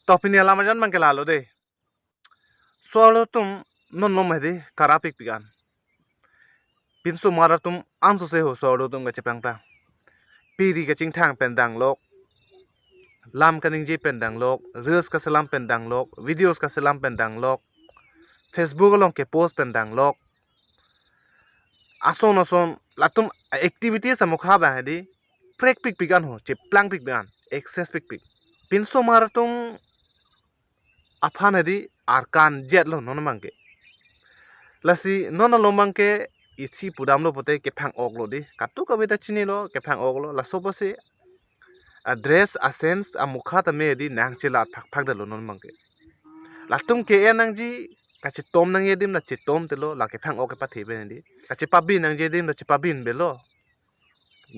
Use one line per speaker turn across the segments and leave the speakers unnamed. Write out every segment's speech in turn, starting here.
Topini alamajan mang kelalo de. Soalo tum non nom hedi karapik pigan. Pinso mara tum anso se ho soalo tum gachepang ta. Piri kaching thang pendang lok. Lam kaning ji pendang lok. Reels ka selam pendang lok. Videos ka selam pendang lok. Facebook along ke post pendang lok. Ason ason latum activities sa mukha ba hedi. Prek pik pigan ho. Cheplang pik pigan. Excess pik pik. Pinso mara tum afan hedi arkan jet lo non mangke. Lasi non lo mangke isi pudam lo pote kepang ok lo di. Katu kabita chini lo kepang ok lo. Laso pasi dress asens amukha tame di nang chila phak phak da lo non mangke. Latum ke nang ji kachi tom nang yedim na chi tom te lo la kepang ok pa thebe di. Kachi pabi nang jedim na chi pabin belo.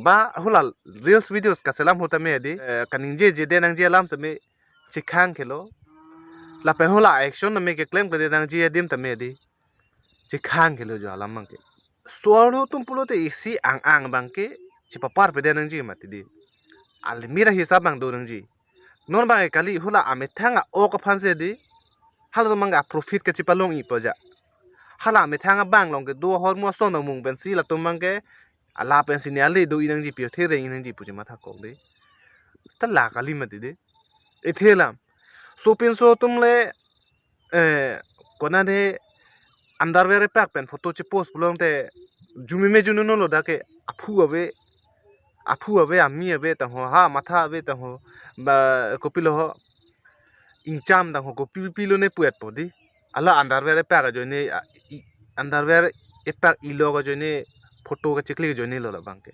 Ba hula reels videos kaselam hota me di kaning je de nang je lam tame chi khang khelo. La pen hula action na me ke claim ke de nang je yedim tame di. Chi khang khelo jo alam mangke. Suaro tum pulo te isi ang bangke chi papar pe de nang ji mati di. Al mira hisab bang do nang ji. Non bang kali hula ame thanga o ka phanse di. Hala to manga profit ke chi palong I poja. Hala ame thanga bang long ke do hor mo son mung ben si la to mangke ala pen si ali do inang ji pio the re inang ji puji matha kok di. Ta la kali mati di. E thelam. So pin so tum le kona de underwear pack pen photo chi post bulong te jumi me junu no lo da ke apu abe ami abe ta ho ha matha abe ta ho ba kopilo ho incham da ho kopilo ne puet podi ala underwear pack jo ne underwear e pack ilo go jo ne photo ka chikli jo ne lo la bangke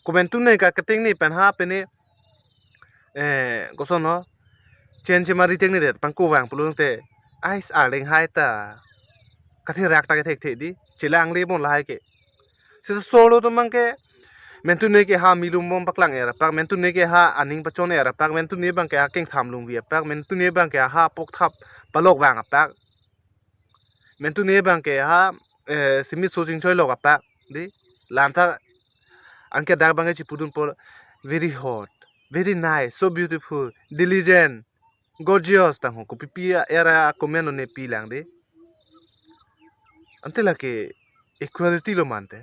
komentu ne ka keting ni pen ha pe ne goson ho chen che mari tek ni de pang ko wang pulung te ais arling hai ta kathi rak ta ke thek the di chilang le bon lai ke se solo to mangke mentu ne ke ha milum bom paklang era pak mentu ne ke ha aning pachone era pak mentu ne bang ke ha king tham lung wi pak mentu ne bang ke ha pok thap palok wang pak mentu ne bang ke ha simit so jing choi lok pak di lanta anke dag bang chi pudun por very hot very nice so beautiful diligent gorgeous tang ho ko pipi era komeno ne pilang di ante la ke equality lo mante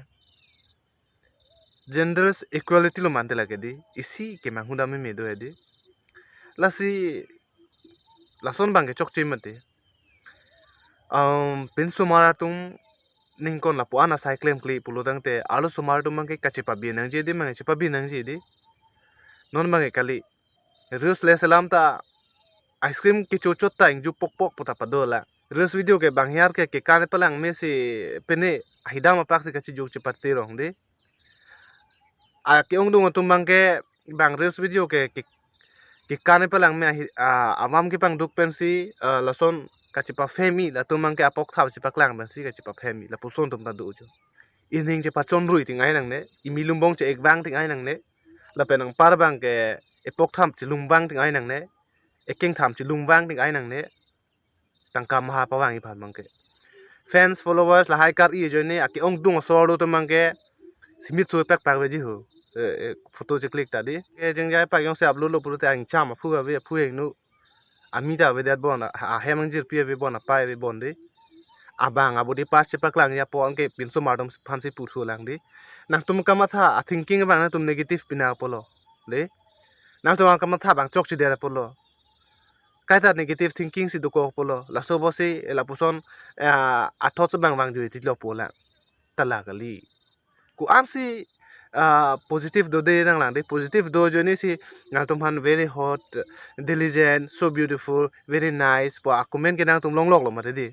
genders equality lo mante lage di isi ke manghunda me medo edi lasi lason bangke chok chimate pinso maratum ningkon la puana cyclem kli pulodang te alu sumaratum mangke kachipa binang je di mang chipa binang je di non mangi kali reels le salam ta ice cream ke chochot ta ingju pok pok puta padola reels video ke bangyar ke kane palang me si pene hidama pak se kachi juk chipati rong di a ke ong dung tum bangke bang reels video ke kane palang me amam ke pang duk pensi lason kachipa femi la tum bangke apok thap chipa klang pensi kachipa femi la puson tum ta du jo ining che pachon rui tingai nang ne imilum bong che ek bang tingai nang ne la penang par bang ke epok tham chi lung bang tingai nang ne eking tham chi lung bang tingai nang ne tangka maha pawang I phan bangke fans followers la hai kar I jo ne ake ong dung so ro tum bangke simit so pek pak veji ho photo che click ta di ke jeng jai pa yong se upload lo purute ang chama phu ga ve phu eng nu amida ve dat bon a hemang jir pie ve bon a pai ve bon di abang abudi pas che paklang ya po angke pinso madam phansi pursu lang di nang tum kamatha thinking bang na tum negative pina polo le nang tum kamatha bang chok chi dera polo kaita negative thinking si duko polo la so bosi la puson a thot bang bang ju ti lo pola tala kali ku amsi positive do de nang lang de positive do jo ni si nang tum han very hot diligent so beautiful very nice po comment ke nang tum long lok lo ma di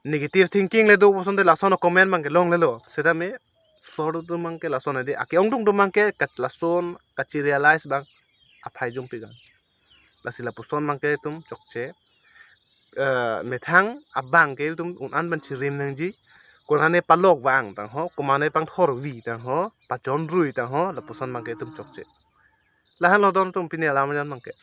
negative thinking le do boson de lason comment mang ke long le lo seta me soru do mang ke lason de ake ong do mang ke kat lason kachi realize bang aphai jong pigan lasila puson mang ke tum chokche methang abang ke tum unan ban chirim nang ji kurane palok wang tang ho kumane pang thor wi tang ho pachon rui tang ho la puson mang ke tum chokche lahan lo don tum pini alam mang ke